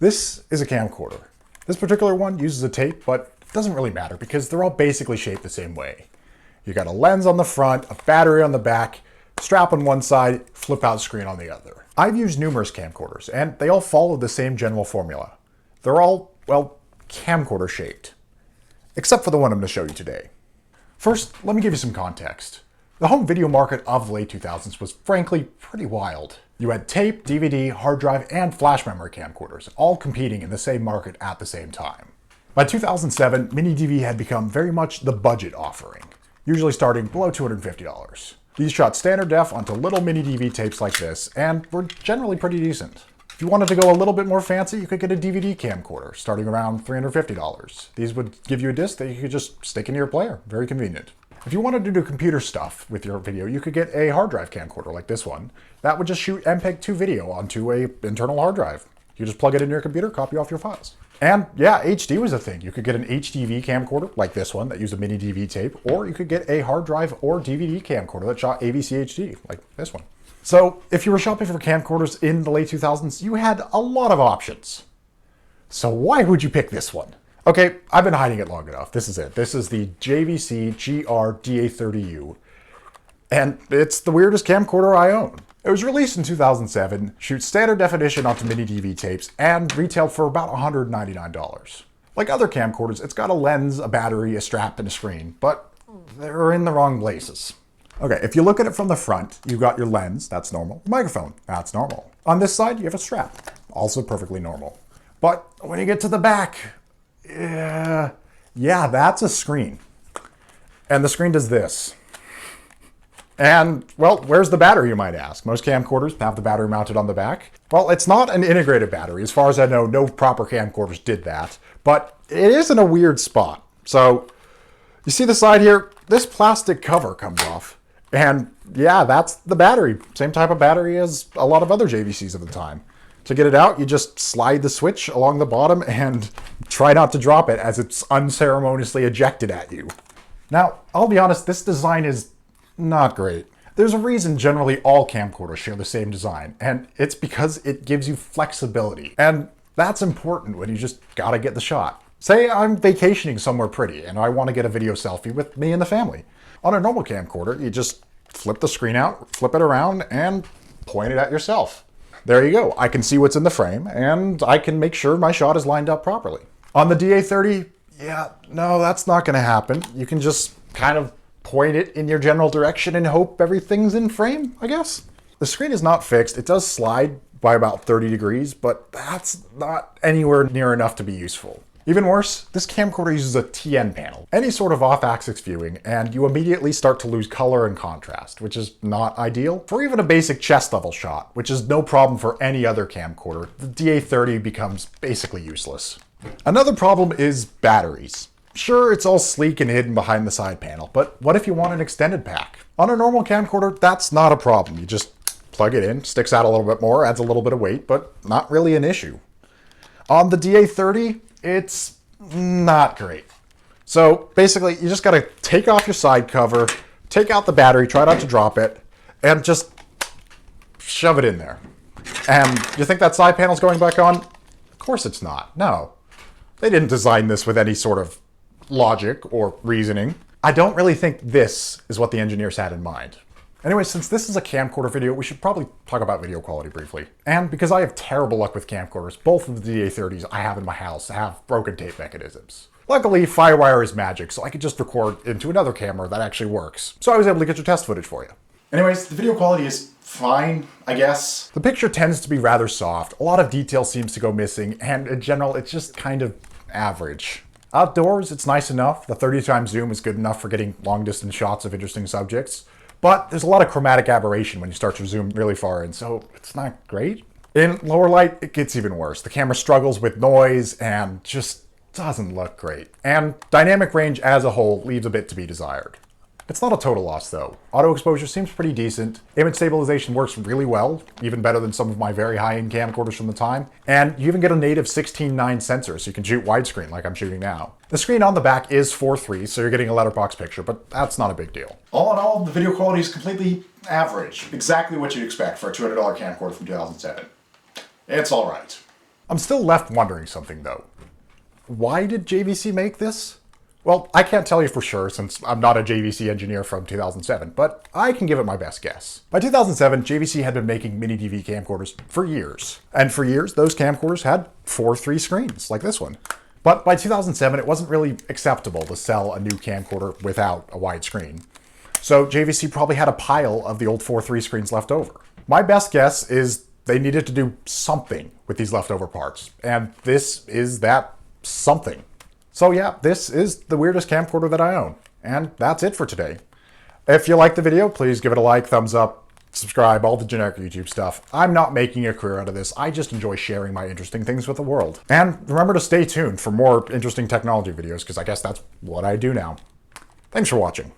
This is a camcorder. This particular one uses a tape, but it doesn't really matter because they're all basically shaped the same way. You got a lens on the front, a battery on the back, strap on one side, flip out screen on the other. I've used numerous camcorders and they all follow the same general formula. They're all, well, camcorder shaped. Except for the one I'm going to show you today. First, let me give you some context. The home video market of the late 2000s was frankly pretty wild. You had tape, DVD, hard drive, and flash memory camcorders, all competing in the same market at the same time. By 2007, MiniDV had become very much the budget offering, usually starting below $250. These shot standard def onto little MiniDV tapes like this, and were generally pretty decent. If you wanted to go a little bit more fancy, you could get a DVD camcorder, starting around $350. These would give you a disc that you could just stick into your player. Very convenient. If you wanted to do computer stuff with your video, you could get a hard drive camcorder like this one. That would just shoot MPEG-2 video onto an internal hard drive. You just plug it into your computer, copy off your files. And yeah, HD was a thing. You could get an HDV camcorder like this one that used a MiniDV tape, or you could get a hard drive or DVD camcorder that shot AVC HD like this one. So if you were shopping for camcorders in the late 2000s, you had a lot of options. So why would you pick this one? Okay, I've been hiding it long enough. This is it. This is the JVC GR-DA30U. And it's the weirdest camcorder I own. It was released in 2007, shoots standard definition onto MiniDV tapes, and retailed for about $199. Like other camcorders, it's got a lens, a battery, a strap, and a screen, but they're in the wrong places. Okay, if you look at it from the front, you've got your lens, that's normal. Microphone, that's normal. On this side, you have a strap, also perfectly normal. But when you get to the back, yeah, that's a screen. And the screen does this. And, well, where's the battery, you might ask? Most camcorders have the battery mounted on the back. Well, it's not an integrated battery. As far as I know, no proper camcorders did that. But it is in a weird spot. So, you see the side here? This plastic cover comes off. And, yeah, that's the battery. Same type of battery as a lot of other JVCs of the time. To get it out, you just slide the switch along the bottom and try not to drop it as it's unceremoniously ejected at you. Now, I'll be honest, this design is not great. There's a reason generally all camcorders share the same design, and it's because it gives you flexibility. And that's important when you just gotta get the shot. Say I'm vacationing somewhere pretty and I want to get a video selfie with me and the family. On a normal camcorder, you just flip the screen out, flip it around, and point it at yourself. There you go. I can see what's in the frame, and I can make sure my shot is lined up properly. On the DA30, yeah, no, that's not going to happen. You can just kind of point it in your general direction and hope everything's in frame, I guess. The screen is not fixed. It does slide by about 30 degrees, but that's not anywhere near enough to be useful. Even worse, this camcorder uses a TN panel, any sort of off-axis viewing, and you immediately start to lose color and contrast, which is not ideal for even a basic chest level shot, which is no problem for any other camcorder. The DA30 becomes basically useless. Another problem is batteries. Sure, it's all sleek and hidden behind the side panel, but what if you want an extended pack? On a normal camcorder, that's not a problem. You just plug it in, sticks out a little bit more, adds a little bit of weight, but not really an issue. On the DA30, it's not great. So basically, you just gotta take off your side cover, take out the battery, try not to drop it, and just shove it in there. And you think that side panel's going back on? Of course it's not, no. They didn't design this with any sort of logic or reasoning. I don't really think this is what the engineers had in mind. Anyway, since this is a camcorder video, we should probably talk about video quality briefly. And because I have terrible luck with camcorders, both of the DA30s I have in my house have broken tape mechanisms. Luckily, Firewire is magic, so I could just record into another camera that actually works. So I was able to get your test footage for you. Anyways, the video quality is fine, I guess. The picture tends to be rather soft, a lot of detail seems to go missing, and in general, it's just kind of average. Outdoors, it's nice enough. The 30x zoom is good enough for getting long-distance shots of interesting subjects. But there's a lot of chromatic aberration when you start to zoom really far in, so it's not great. In lower light, it gets even worse. The camera struggles with noise and just doesn't look great. And dynamic range as a whole leaves a bit to be desired. It's not a total loss though. Auto exposure seems pretty decent. Image stabilization works really well, even better than some of my very high-end camcorders from the time. And you even get a native 16:9 sensor, so you can shoot widescreen like I'm shooting now. The screen on the back is 4:3, so you're getting a letterbox picture, but that's not a big deal. All in all, the video quality is completely average. Exactly what you'd expect for a $200 camcorder from 2007. It's all right. I'm still left wondering something though. Why did JVC make this? Well, I can't tell you for sure since I'm not a JVC engineer from 2007, but I can give it my best guess. By 2007, JVC had been making MiniDV camcorders for years. And for years, those camcorders had 4:3 screens, like this one. But by 2007, it wasn't really acceptable to sell a new camcorder without a wide screen. So JVC probably had a pile of the old 4:3 screens left over. My best guess is they needed to do something with these leftover parts, and this is that something. So yeah, this is the weirdest camcorder that I own. And that's it for today. If you liked the video, please give it a like, thumbs up, subscribe, all the generic YouTube stuff. I'm not making a career out of this. I just enjoy sharing my interesting things with the world. And remember to stay tuned for more interesting technology videos, because I guess that's what I do now. Thanks for watching.